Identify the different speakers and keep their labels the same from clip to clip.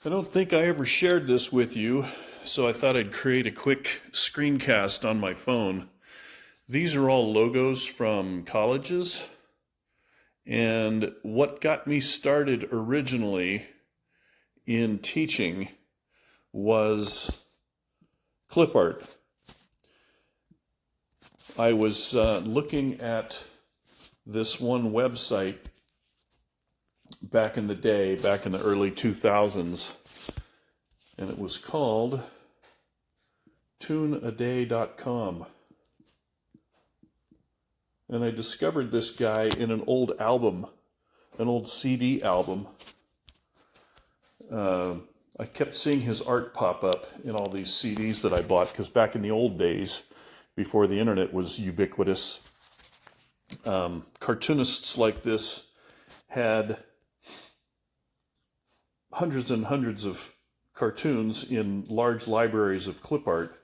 Speaker 1: I don't think I ever shared this with you, so I thought I'd create a quick screencast on my phone. These are all logos from colleges, and what got me started originally in teaching was clip art. I was looking at this one website back in the day, back in the early 2000s, and it was called tuneaday.com. And I discovered this guy in an old album, an old CD album. I kept seeing his art pop up in all these CDs that I bought, because back in the old days, before the internet was ubiquitous, cartoonists like this had hundreds and hundreds of cartoons in large libraries of clip art.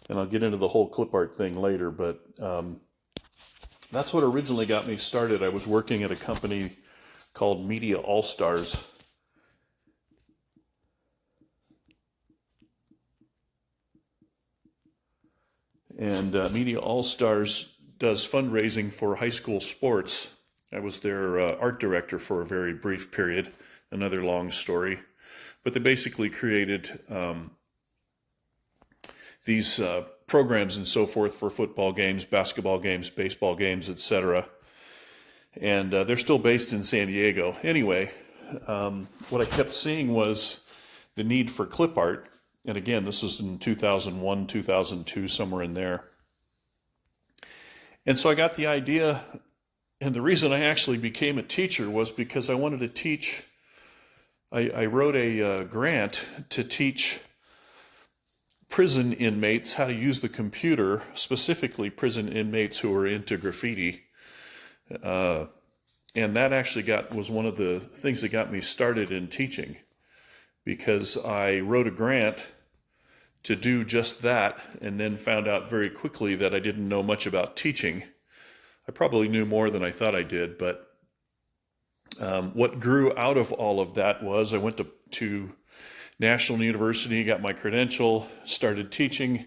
Speaker 1: And I'll get into the whole clip art thing later, but that's what originally got me started. I was working at a company called Media All-Stars. And Media All-Stars does fundraising for high school sports. I was their art director for a very brief period, another long story. But they basically created these programs and so forth for football games, basketball games, baseball games, etc. And they're still based in San Diego. Anyway, what I kept seeing was the need for clip art. And again, this is in 2001, 2002, somewhere in there. And so I got the idea, and the reason I actually became a teacher was because I wanted to teach. I wrote a grant to teach prison inmates how to use the computer, specifically prison inmates who are into graffiti. And that actually was one of the things that got me started in teaching, because I wrote a grant to do just that, and then found out very quickly that I didn't know much about teaching. I probably knew more than I thought I did, but what grew out of all of that was I went to National University, got my credential, started teaching,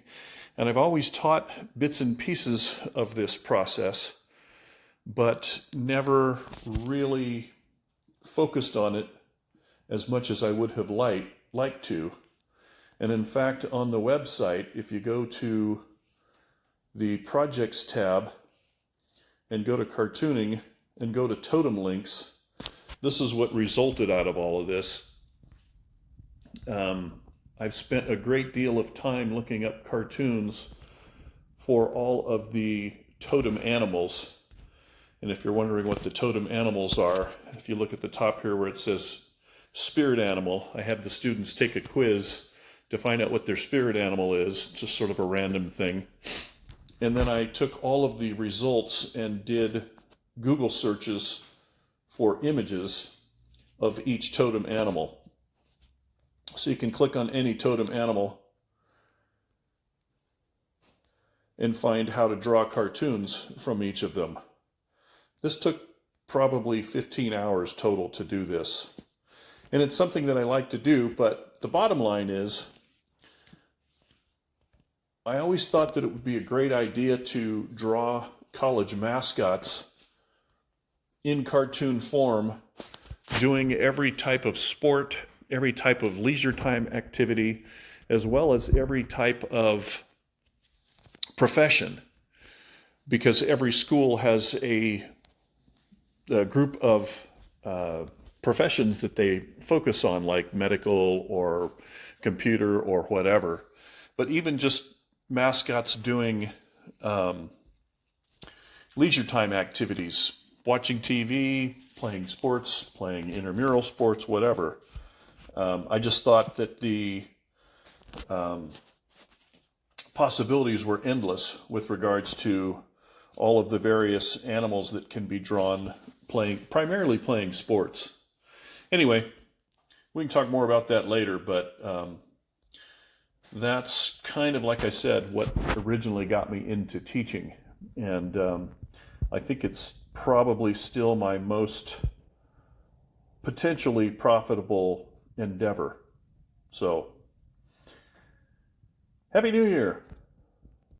Speaker 1: and I've always taught bits and pieces of this process, but never really focused on it as much as I would have liked to. And in fact, on the website, if you go to the projects tab and go to cartooning and go to totem links, this is what resulted out of all of this. I've spent a great deal of time looking up cartoons for all of the totem animals. And if you're wondering what the totem animals are, if you look at the top here where it says spirit animal, I have the students take a quiz to find out what their spirit animal is, just sort of a random thing. And then I took all of the results and did Google searches for images of each totem animal. So you can click on any totem animal and find how to draw cartoons from each of them. This took probably 15 hours total to do this. And it's something that I like to do, but the bottom line is, I always thought that it would be a great idea to draw college mascots in cartoon form, doing every type of sport, every type of leisure time activity, as well as every type of profession, because every school has a group of professions that they focus on, like medical or computer or whatever. But even just mascots doing leisure time activities, watching TV, playing sports, playing intramural sports, whatever. I just thought that the possibilities were endless with regards to all of the various animals that can be drawn primarily playing sports. Anyway, we can talk more about that later, but that's kind of, like I said, what originally got me into teaching. And I think it's probably still my most potentially profitable endeavor. So, Happy New Year.